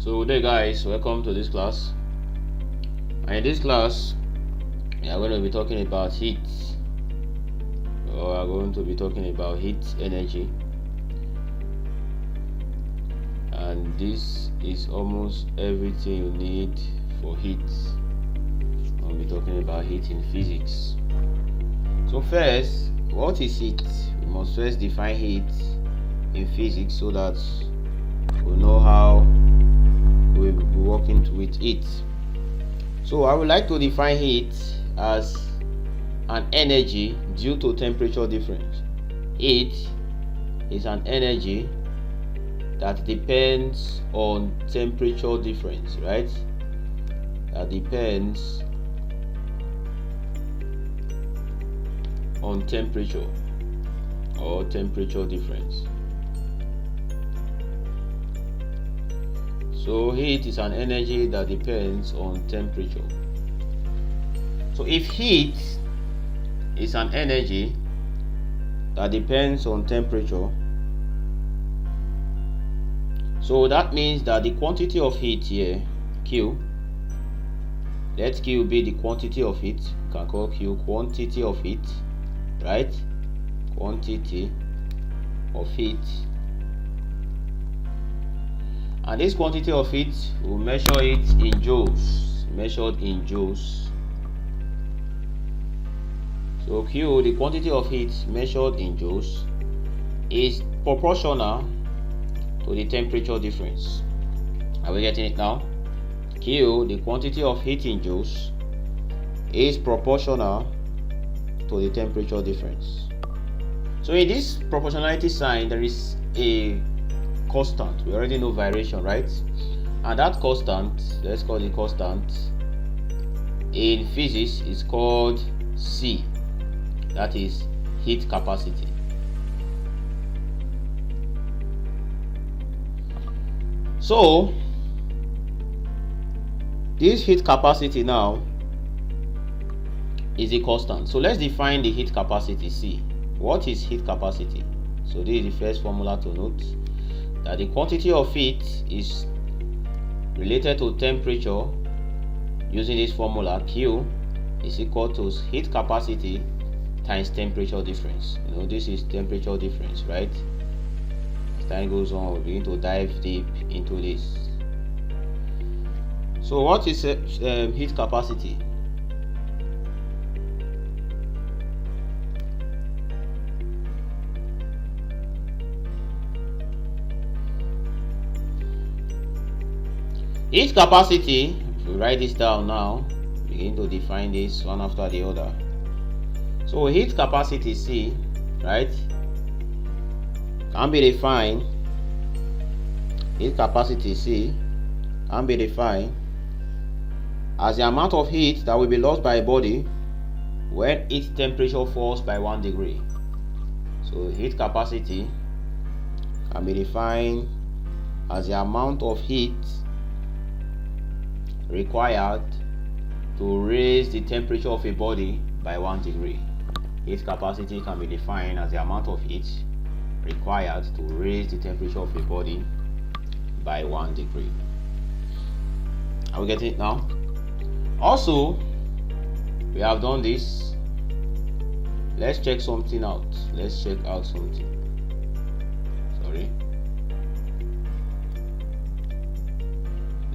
So good day guys, welcome to this class. And in this class we are going to be talking about heat. We are going to be talking about heat energy, and this is almost everything you need for heat. I'll be talking about heat in physics. So first, what is heat? We must first define heat in physics so that we know how we will be working with it. So I would like to define heat as an energy due to temperature difference. Heat is an energy that depends on temperature difference, right? That depends on temperature or temperature difference. So heat is an energy that depends on temperature. So if heat is an energy that depends on temperature, so that means that the quantity of heat here, Q, let Q be the quantity of heat. You can call Q quantity of heat, right? Quantity of heat. And this quantity of heat, we'll measure it in joules, measured in joules. So Q, the quantity of heat measured in joules, is proportional to the temperature difference. Are we getting it now? Q, the quantity of heat in joules, is proportional to the temperature difference. So in this proportionality sign, there is a constant. We already know variation, right? And that constant, let's call it constant, in physics is called C. That is heat capacity. So this heat capacity now is a constant. So let's define the heat capacity C. What is heat capacity? So this is the first formula to note, that the quantity of heat is related to temperature using this formula. Q is equal to heat capacity times temperature difference. You know, this is temperature difference, right? As time goes on, we're going to dive deep into this. So what is heat capacity? Heat capacity, if we write this down now, begin to define this one after the other. So heat capacity C, right, can be defined, heat capacity C can be defined as the amount of heat that will be lost by a body when its temperature falls by 1 degree. So heat capacity can be defined as the amount of heat required to raise the temperature of a body by 1 degree. Heat capacity can be defined as the amount of heat required to raise the temperature of a body by 1 degree. Are we getting it now? Also, we have done this. Let's check something out. Let's check out something. Sorry.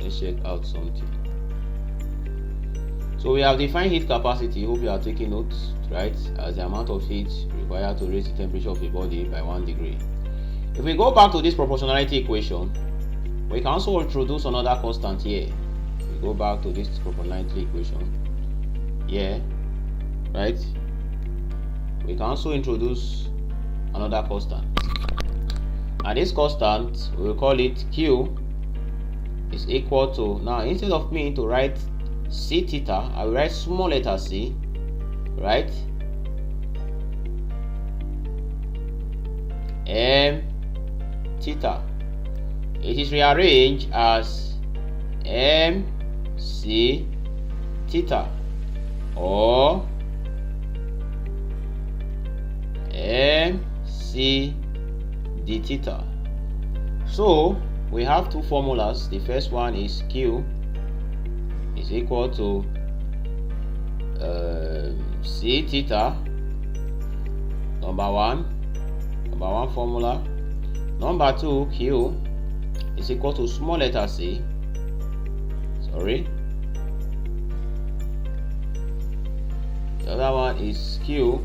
Let's check out something. So we have defined heat capacity. Hope you are taking notes, right? As the amount of heat required to raise the temperature of a body by 1 degree. If we go back to this proportionality equation, we can also introduce another constant here. We go back to this proportionality equation here, right? We can also introduce another constant, and this constant, we will call it Q, is equal to, now instead of me to write C theta, I will write small letter c, right? M theta. It is rearranged as M C theta or M C d theta. So we have two formulas. The first one is Q is equal to C theta, number one formula. Number two, Q is equal to small letter c, the other one is Q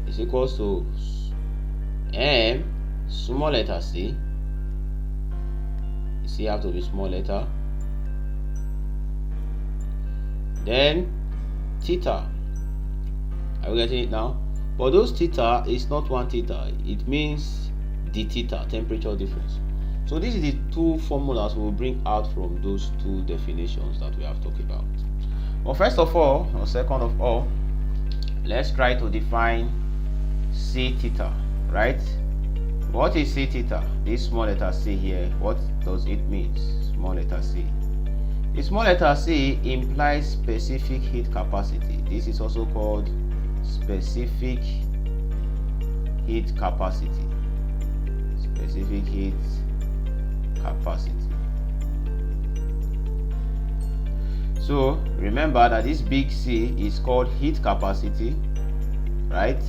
is equal to M small letter c. C have to be small letter. Then theta. Are you getting it now? But those theta is not one theta, it means the theta, temperature difference. So this is the two formulas we will bring out from those two definitions that we have talked about. Well, first of all, or second of all, let's try to define C theta, right? What is C theta? This small letter c here, what does it mean? Small letter c. The small letter c implies specific heat capacity. This is also called specific heat capacity. Specific heat capacity. So remember that this big C is called heat capacity, right?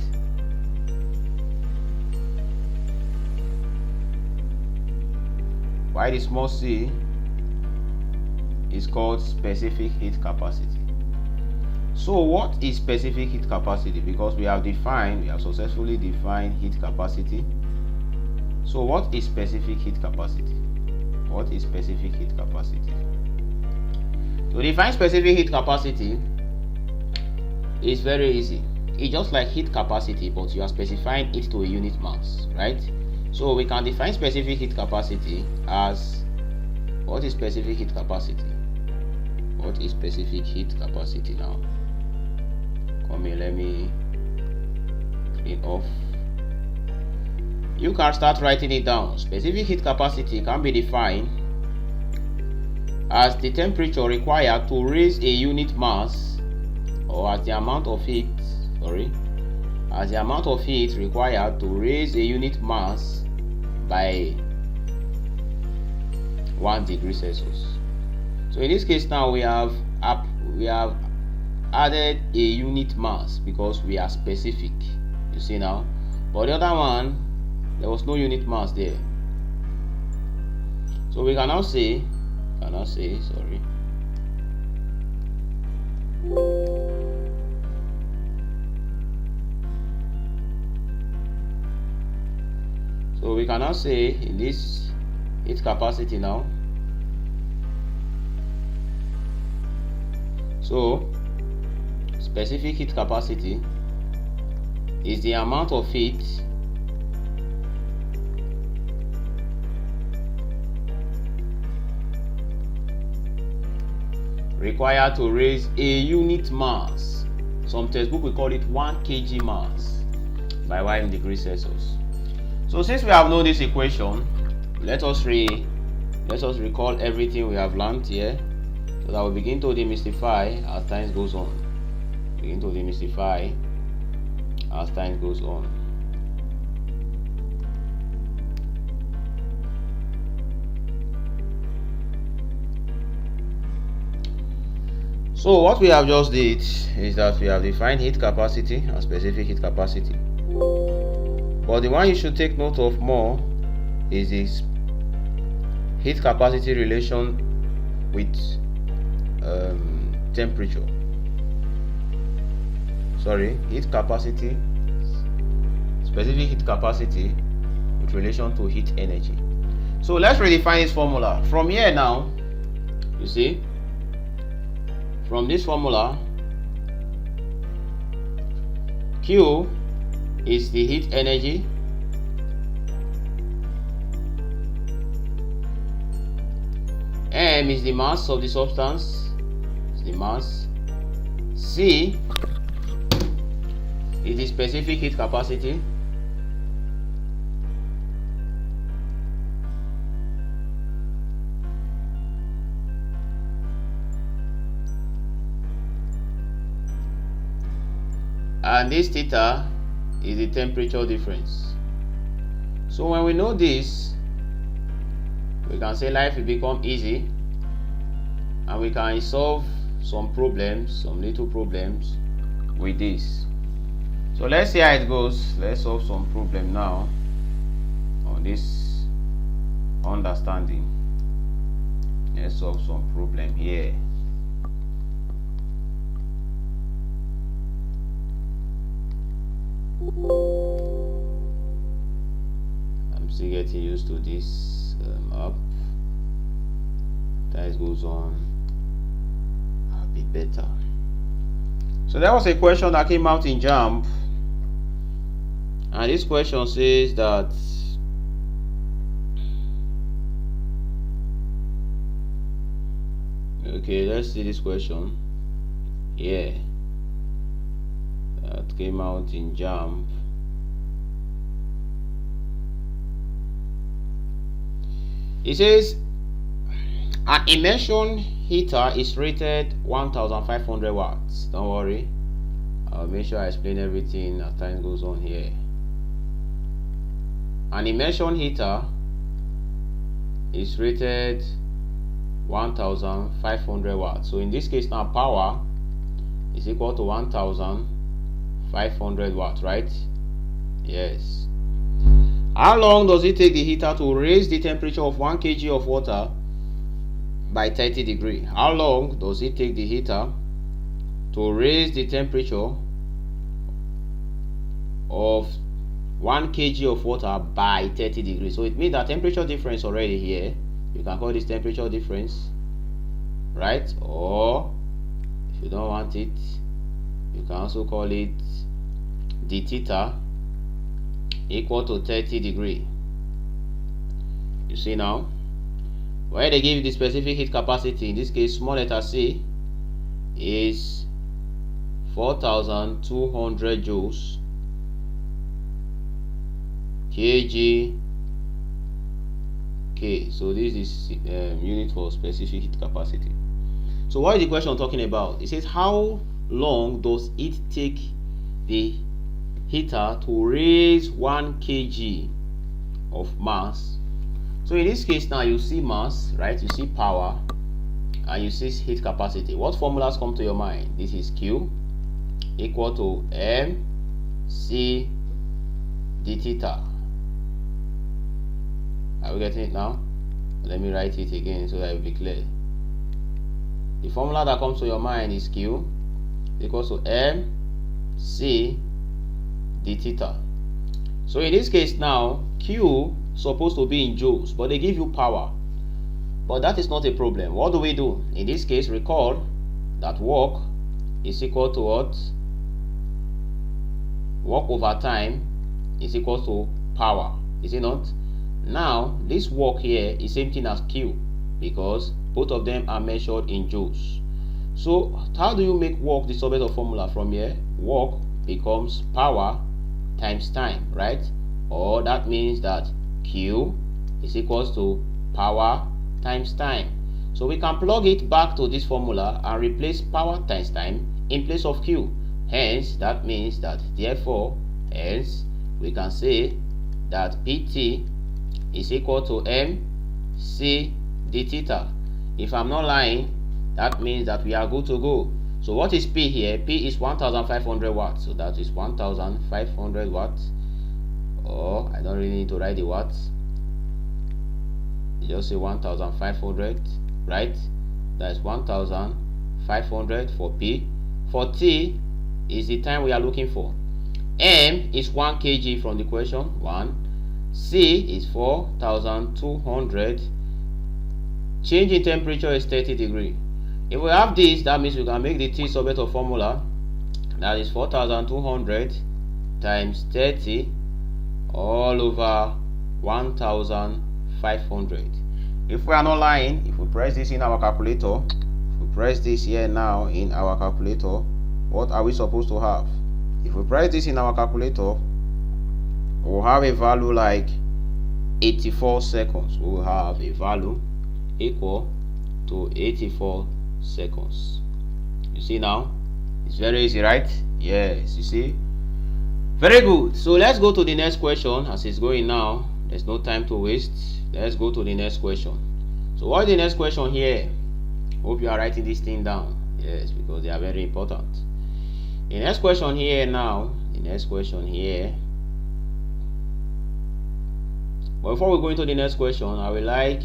While the small c is called specific heat capacity. So what is specific heat capacity? Because we have successfully defined heat capacity. So what is specific heat capacity? What is specific heat capacity? To define specific heat capacity is very easy. It's just like heat capacity, but you are specifying it to a unit mass, right? So we can define specific heat capacity as, what is specific heat capacity? What is specific heat capacity now? Come here, let me clean off. You can start writing it down. Specific heat capacity can be defined as the temperature required to raise a unit mass, or as the amount of heat, as the amount of heat required to raise a unit mass by 1 degree Celsius. So in this case now we have added a unit mass because we are specific, you see now. But the other one, there was no unit mass there. So we can now say, so we can now say in this heat capacity now, so specific heat capacity is the amount of heat required to raise a unit mass. Some textbook will call it 1 kg mass by 1 degree Celsius. So since we have known this equation, let us recall everything we have learned here, so that we begin to demystify as time goes on. So what we have just did is that we have defined heat capacity and specific heat capacity. But the one you should take note of more is this heat capacity relation with temperature. Heat capacity, specific heat capacity with relation to heat energy. So let's redefine this formula. From here now, you see, from this formula, Q is the heat energy, M is the mass of the substance, C is the specific heat capacity, and this theta is the temperature difference. So when we know this, we can say life will become easy, and we can solve some problems, some little problems with this. So let's see how it goes. Let's solve some problem now on this understanding. Let's solve some problem here. I'm still getting used to this app. As goes on, I'll be better. So there was a question that came out in JAMB, and this question says that okay, let's see this question here that came out in JAMB. It says an immersion heater is rated 1500 watts. Don't worry, I'll make sure I explain everything as time goes on here. An immersion heater is rated 1500 watts. So in this case now, power is equal to 1500 watts, right? Yes. How long does it take the heater to raise the temperature of 1 kg of water by 30 degrees? How long does it take the heater to raise the temperature of 1 kg of water by 30 degrees? So it means that temperature difference already here. You can call this temperature difference, right? Or if you don't want it, you can also call it d theta equal to 30 degrees. You see now, where they give you the specific heat capacity, in this case small letter C, is 4200 joules kg K. So this is unit for specific heat capacity. So what is the question talking about? It says how long does it take the heater to raise 1 kg of mass? So in this case now, you see mass, right? You see power, and you see heat capacity. What formulas come to your mind? This is Q equal to mc d theta. Are we getting it now? Let me write it again so that it will be clear. The formula that comes to your mind is Q equals to mc d theta. So in this case now, Q supposed to be in joules, but they give you power. But that is not a problem. What do we do? In this case, recall that work is equal to what? Work over time is equal to power, is it not? Now this work here is same thing as Q, because both of them are measured in joules. So how do you make work the subset of formula from here? Work becomes power times time, right? Or that means that Q is equals to power times time. So we can plug it back to this formula and replace power times time in place of Q. Hence that means that therefore, hence we can say that PT is equal to mc d theta. If I'm not lying, that means that we are good to go. So what is P here? P is 1500 watts. So that is 1500 watts. Or I don't really need to write the watts. You just say 1500, right? That's 1500 for P. For T is the time we are looking for. M is 1 kg from the question 1. C is 4200. Change in temperature is 30 degrees. If we have this, that means we can make the T subset of formula. That is 4200 times 30 all over 1500. If we are not lying, if we press this in our calculator, if we press this here now in our calculator, what are we supposed to have? If we press this in our calculator, we'll have a value like 84 seconds. We will have a value equal to 84 seconds. You see now, it's very easy, right? Yes, you see, very good. So let's go to the next question as it's going now. There's no time to waste. let's go to the next question. So what is the next question here? Hope you are writing this thing down. Yes, because they are very important. The next question here now, but before we go into the next question, I would like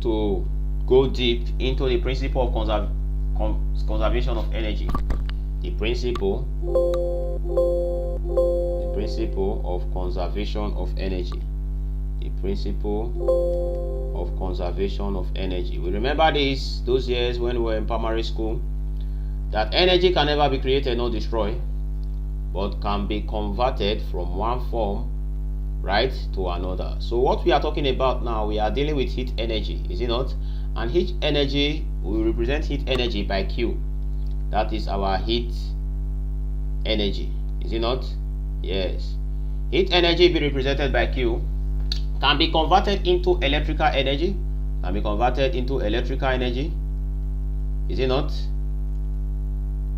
to go deep into the principle of conservation of energy. The principle of conservation of energy. The principle of conservation of energy. We remember those years when we were in primary school, that energy can never be created nor destroyed, but can be converted from one form, right, to another. So what we are talking about now, we are dealing with heat energy, is it not? And heat energy, we represent heat energy by Q. That is our heat energy, is it not? Yes. Heat energy be represented by Q, can be converted into electrical energy, is it not?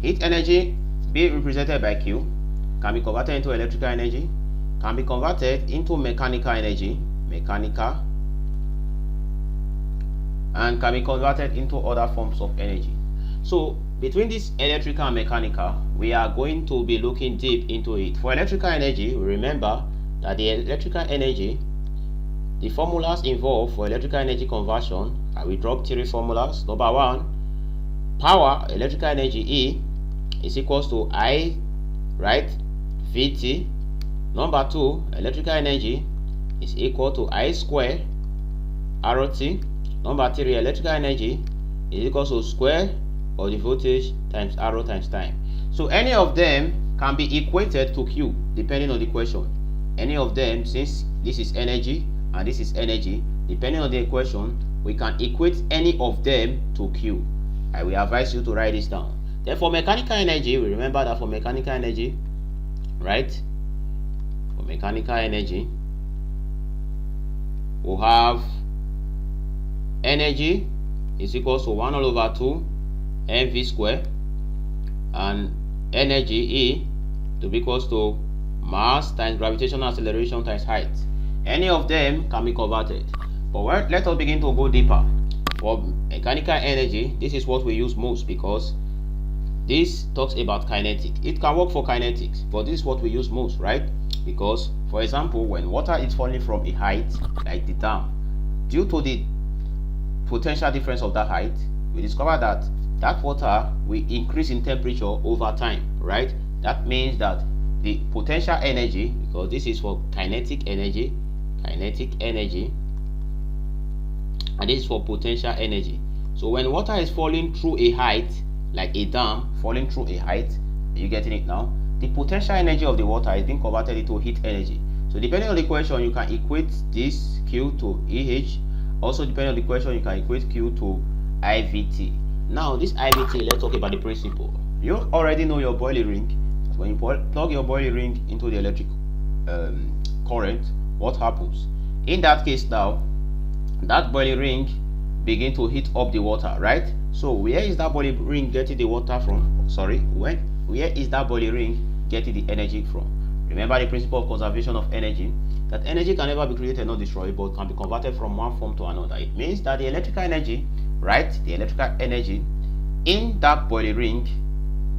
Heat energy be represented by Q, can be converted into electrical energy, can be converted into mechanical energy, and can be converted into other forms of energy. So between this electrical and mechanical, we are going to be looking deep into it. For electrical energy, remember that the electrical energy, the formulas involved for electrical energy conversion, I will drop 3 formulas. Number 1, power, electrical energy E is equals to I, right, Vt. Number 2, electrical energy is equal to I square RT. Number 3, electrical energy is equal to square of the voltage times R times time. So any of them can be equated to Q depending on the question. Any of them, since this is energy and this is energy, depending on the equation, we can equate any of them to Q. I will advise you to write this down. Then for mechanical energy, we remember that for mechanical energy, right, for mechanical energy, we'll have energy is equal to 1 over 2 mv square, and energy E to be equals to mass times gravitational acceleration times height. Any of them can be converted, but let us begin to go deeper. For mechanical energy, this is what we use most because this talks about kinetic. It can work for kinetics, but this is what we use most, right? Because, for example, when water is falling from a height like the dam, due to the potential difference of that height, we discover that water will increase in temperature over time, right? That means that the potential energy, because this is for kinetic energy, and this is for potential energy. So when water is falling through a height, like a dam falling through a height, are you getting it now? The potential energy of the water is being converted into heat energy. So depending on the equation, you can equate this Q to EH. Also depending on the equation, you can equate Q to IVT. Now this IVT, let's talk about the principle. You already know your boiling ring. When you plug your boiling ring into the electric current, what happens? In that case now, that boiling ring begin to heat up the water, right? So where is that boiling ring getting the water from? Where is that boiling ring getting the energy from? Remember the principle of conservation of energy, that energy can never be created nor destroyed, but can be converted from one form to another. It means that the electrical energy, right, the electrical energy in that boiling ring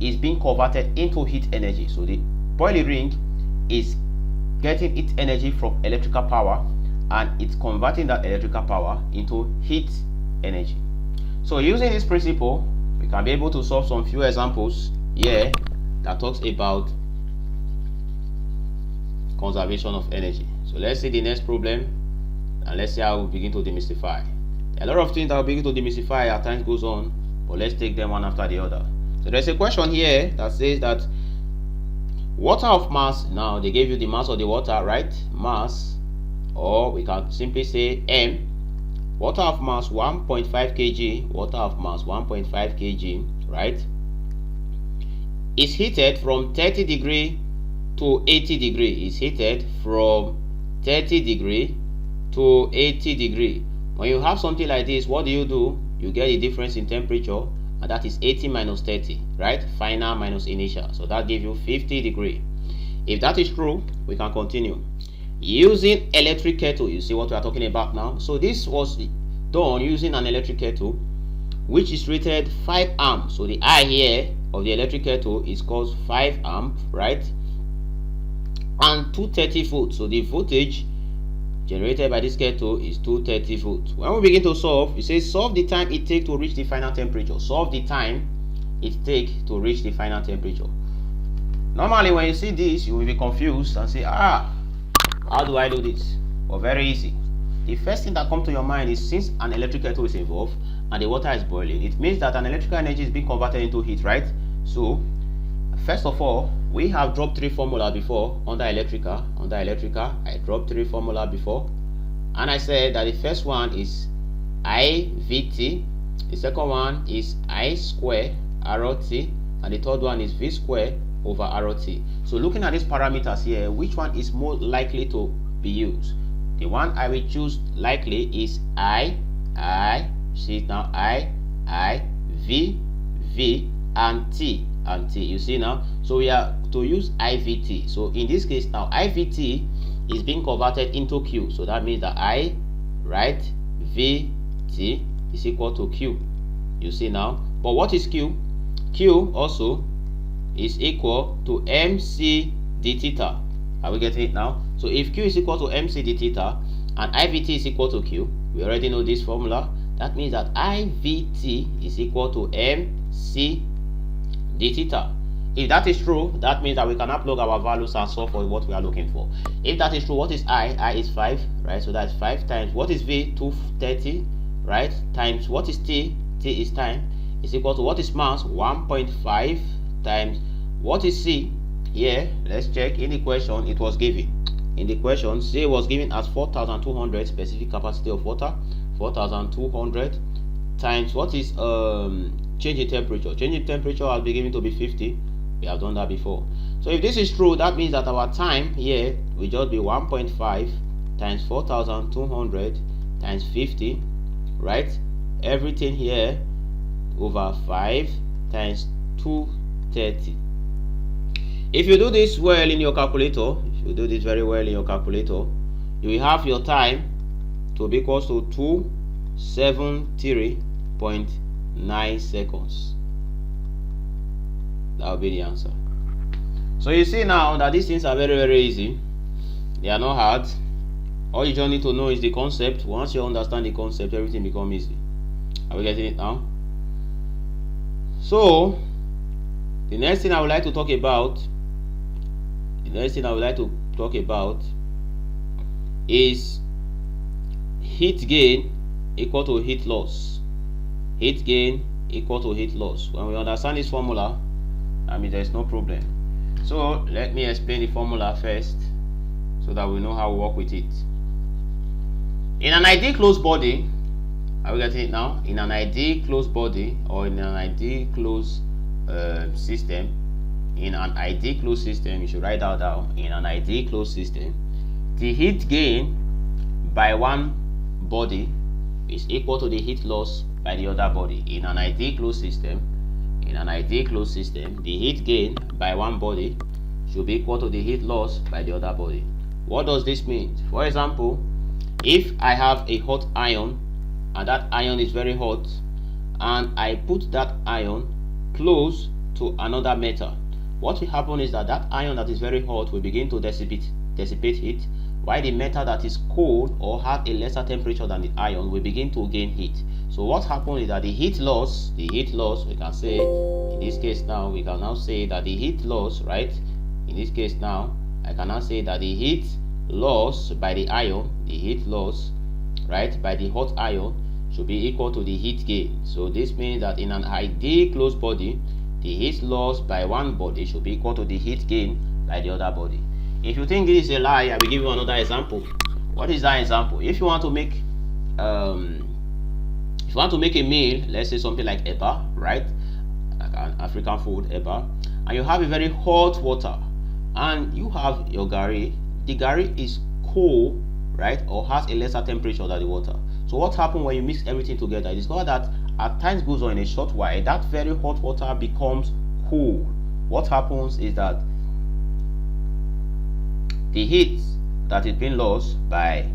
is being converted into heat energy. So the boiling ring is getting its energy from electrical power, and it's converting that electrical power into heat energy. So using this principle, we can be able to solve some few examples here that talks about conservation of energy. So let's see the next problem, and let's see how we begin to demystify. A lot of things that we begin to demystify as time goes on, but let's take them one after the other. So there's a question here that says that water of mass, now they gave you the mass of the water, right? Mass, or we can simply say M. Water of mass 1.5 kg, water of mass 1.5 kg, right, is heated from 30 degree to 80 degree. Is heated from 30 degree to 80 degree. When you have something like this, what do? You get a difference in temperature, and that is 80 minus 30, right? Final minus initial. So that gives you 50 degree. If that is true, we can continue. using electric kettle. You see what we are talking about now. So this was done using an electric kettle which is rated 5 amp. So the I here of the electric kettle is called 5 amp, right? And 230 volts. So the voltage generated by this kettle is 230 volts. When we begin to solve, it says solve the time it takes to reach the final temperature. Solve the time it takes to reach the final temperature. Normally when you see this, you will be confused and say, how do I do this? Well, very easy. The first thing that comes to your mind is, since an electric kettle is involved and the water is boiling, it means that an electrical energy is being converted into heat, right? So first of all, we have dropped 3 formulas before under electrical. I dropped 3 formulas before, and I said that the first one is IVT, the second one is I square ROT, and the third one is V square over ROT. So looking at these parameters here, which one is more likely to be used? The one I will choose likely is I, see it now, I, V, and T. You see now, so we are to use IVT. So in this case now, IVT is being converted into Q. So that means that I, right, VT is equal to Q. You see now, but what is Q? Q also is equal to MC d theta. Are we getting it now? So if Q is equal to MC d theta and IVT is equal to Q, we already know this formula. That means that IVT is equal to MC d theta. If that is true, that means that we can plug our values and solve for what we are looking for. If that is true, what is I? I is 5, right? So that's 5 times what is V? 230, right? Times what is T? T is time, is equal to what is mass? 1.5 times what is C? Here, let's check. In the question, it was given. In the question, C was given as 4,200 specific capacity of water. 4,200 times what is change in temperature. Change in temperature has been given to be 50. We have done that before. So if this is true, that means that our time here will just be 1.5 times 4,200 times 50, right? Everything here over 5 times 230. If you do this well in your calculator, if you do this very well in your calculator, you will have your time to be equal to 273.9 seconds. That will be the answer. So you see now that these things are very easy. They are not hard. All you just need to know is the concept. Once you understand the concept, everything becomes easy. Are we getting it now? So the next thing I would like to talk about, is heat gain equal to heat loss. Heat gain equal to heat loss. When we understand this formula, I mean, there's no problem. So let me explain the formula first so that we know how we work with it. In an ideal closed body, are we getting it now? In an ideal closed body, or in an ideal closed system, in an ideal closed system, you should write that down. In an ideal closed system, the heat gain by one body is equal to the heat loss by the other body. In an ideal closed system, the heat gain by one body should be equal to the heat loss by the other body. What does this mean? For example, if I have a hot iron and that iron is very hot, and I put that iron close to another metal, what will happen is that that iron that is very hot will begin to dissipate heat, while the metal that is cold or have a lesser temperature than the iron will begin to gain heat. So what happens is that the heat loss, we can say, in this case now, we can now say that the heat loss, right? In this case now, I can now say that the heat loss by the iron, right, by the hot iron should be equal to the heat gain. So this means that in an ideal closed body, the heat loss by one body should be equal to the heat gain by the other body. If you think this is a lie, I will give you another example. What is that example? If you want to make a meal, let's say something like eba, right, like an African food, eba, and you have a very hot water, and you have your gari. The gari is cold, right, or has a lesser temperature than the water. So what happens when you mix everything together? It's got that as time goes on, in a short while, that very hot water becomes cool. What happens is that the heat that is being lost by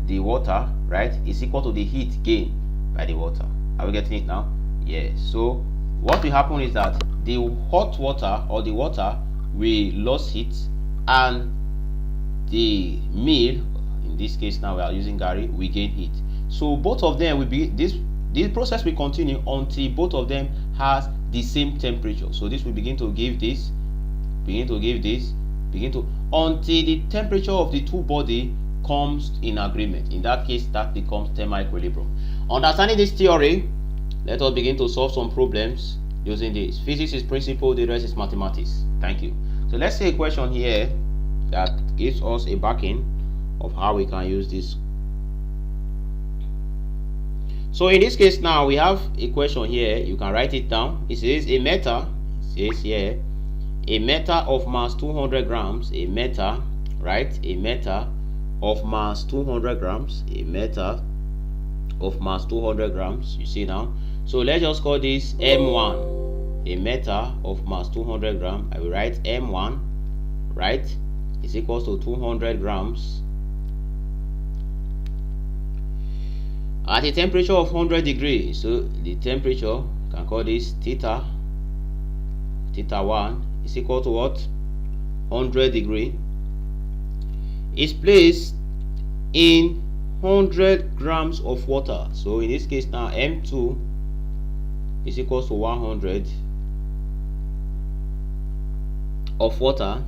the water, right, is equal to the heat gain by the water. Are we getting it now? Yes. So what will happen is that the hot water or the water will lose heat, and the meal, in this case now we are using Gary, we gain heat. So both of them will be, this process will continue until both of them has the same temperature. So this will begin to give this, until the temperature of the two body comes in agreement. In that case, that becomes thermal equilibrium. Understanding this theory, let us begin to solve some problems using this. Physics is principle, the rest is mathematics. Thank you. So let's say a question here that gives us a backing of how we can use this. So in this case now we have a question here. You can write it down. It says a metal, it says here, a metal of mass 200 grams, a metal, right, a metal of mass 200 grams, a metal of mass 200 grams, you see now. So let's just call this M1, a metal of mass 200 grams. I will write M1, right, is equals to 200 grams at a temperature of 100 degrees. So the temperature, can call this theta 1 is equal to what? 100 degree. Is placed in 100 grams of water. So in this case now M2 is equals to 100 of water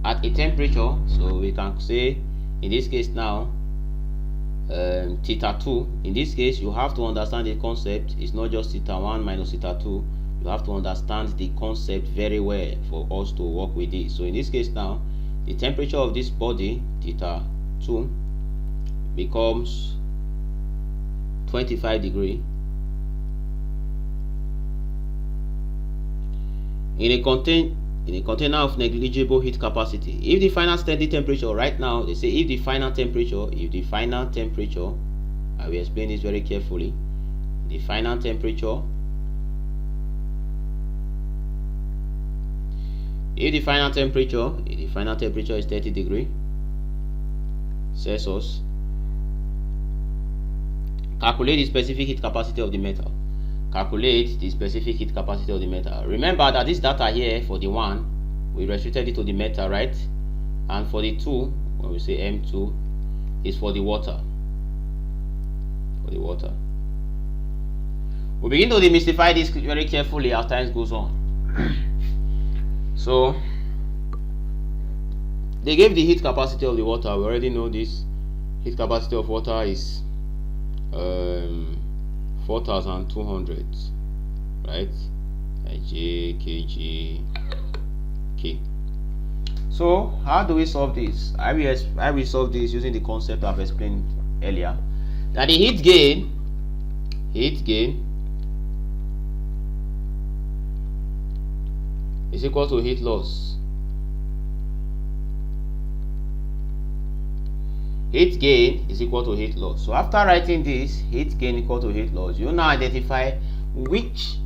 at a temperature. So we can say in this case now theta 2. In this case you have to understand the concept. It's not just theta 1 minus theta 2. You have to understand the concept very well for us to work with this. So in this case now the temperature of this body, theta 2, becomes 25 degree in a container of negligible heat capacity. If the final steady temperature, right now they say if the final temperature, I will explain this very carefully. The final temperature, if the final temperature is 30 degree Celsius, calculate the specific heat capacity of the metal. Calculate the specific heat capacity of the metal. Remember that this data here for the 1, we restricted it to the metal, right? And for the 2, when we say M2, is for the water. We begin to demystify this very carefully as time goes on. So they gave the heat capacity of the water. We already know this. Heat capacity of water is 4,200, right? J, kg, K. So how do we solve this? I will solve this using the concept I've explained earlier. That the heat gain is equal to heat loss. Heat gain is equal to heat loss. So after writing this, heat gain equal to heat loss, you now identify which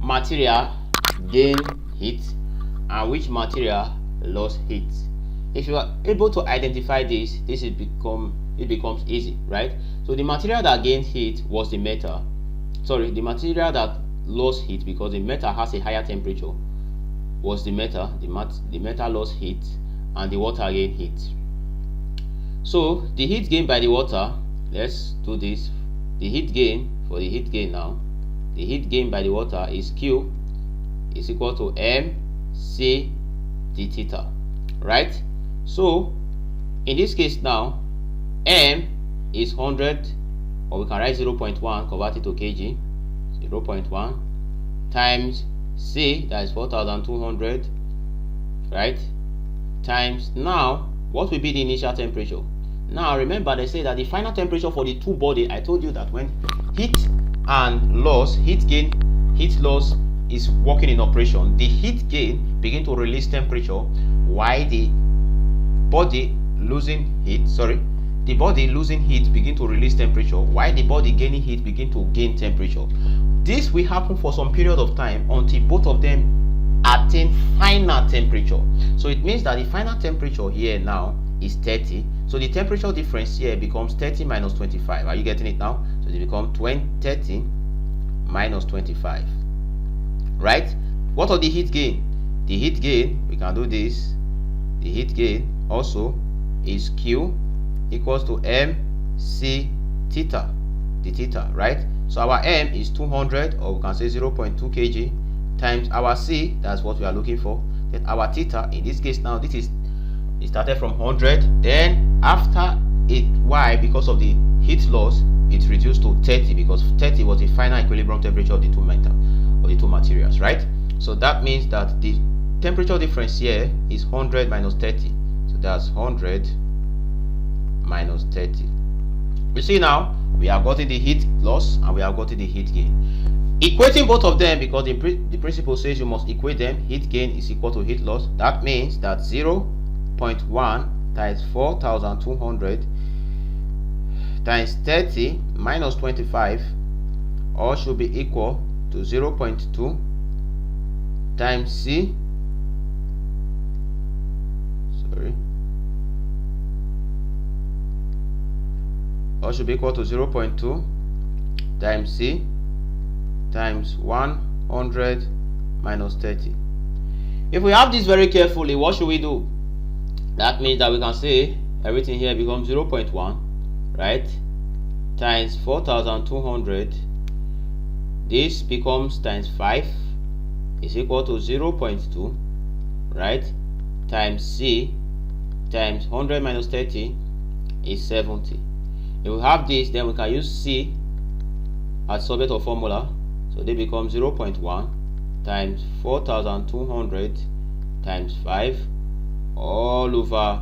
material gain heat and which material lost heat. If you are able to identify this, it becomes easy, right? So the material that gained heat was the metal. Sorry, the material that lost heat, because the metal has a higher temperature, was the metal. The metal lost heat and the water gained heat. So the heat gained by the water, let's do this. The heat gain, for the heat gain now, the heat gained by the water is Q is equal to MC d theta, right? So in this case now, M is 100, or we can write 0.1, convert it to kg, 0.1 times C, that is 4,200, right, times, now what will be the initial temperature? Now remember, they say that the final temperature for the two body, I told you that when heat and loss, heat gain, heat loss is working in operation, the heat gain begin to release temperature, while the body losing heat, begin to release temperature, while the body gaining heat begin to gain temperature. This will happen for some period of time until both of them attain final temperature. So it means that the final temperature here now is 30. So the temperature difference here becomes 30 minus 25. Are you getting it now? So it becomes 30 minus 25. Right? What are the heat gain? The heat gain, we can do this. The heat gain also is Q equals to MC theta, the theta, right? So our M is 200, or we can say 0.2 kg, times our C, that's what we are looking for. Then our theta, in this case now, it started from 100, then after it, why? Because of the heat loss, it reduced to 30, because 30 was the final equilibrium temperature of the two materials, right? So that means that the temperature difference here is 100 minus 30. So that's 100 minus 30. You see now, we have gotten the heat loss and we have gotten the heat gain. Equating both of them, because the principle says you must equate them. Heat gain is equal to heat loss. That means that 0.1 times 4,200 times 30 minus 25, all should be equal to 0.2 times C, all should be equal to 0.2 times C times 100 minus 30. If we have this very carefully, what should we do? That means that we can say everything here becomes 0.1, right, times 4,200. This becomes times 5 is equal to 0.2, right, times C times 100 minus 30 is 70. If we have this, then we can use C as subject of formula. So they become 0.1 times 4,200 times 5 all over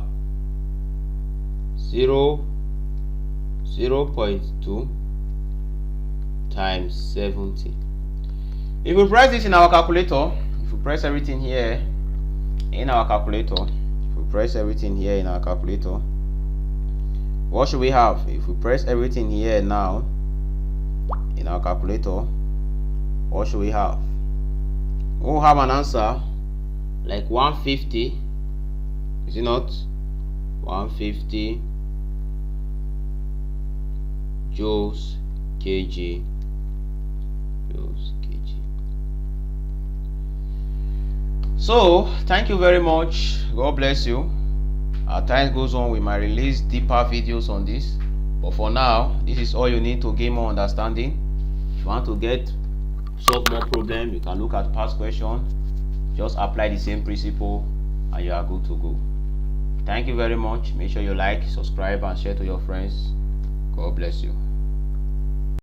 0.2 times 70. If we press this in our calculator, if we press everything here in our calculator, what should we have? If we press everything here now in our calculator, what should we have? We'll have an answer like 150, is it not? 150 joules kg. So thank you very much. God bless you. As time goes on, we might release deeper videos on this, but for now, this is all you need to gain more understanding. If you want to solve more problems, you can look at past questions, just apply the same principle and you are good to go. Thank you very much. Make sure you like, subscribe and share to your friends. God bless you.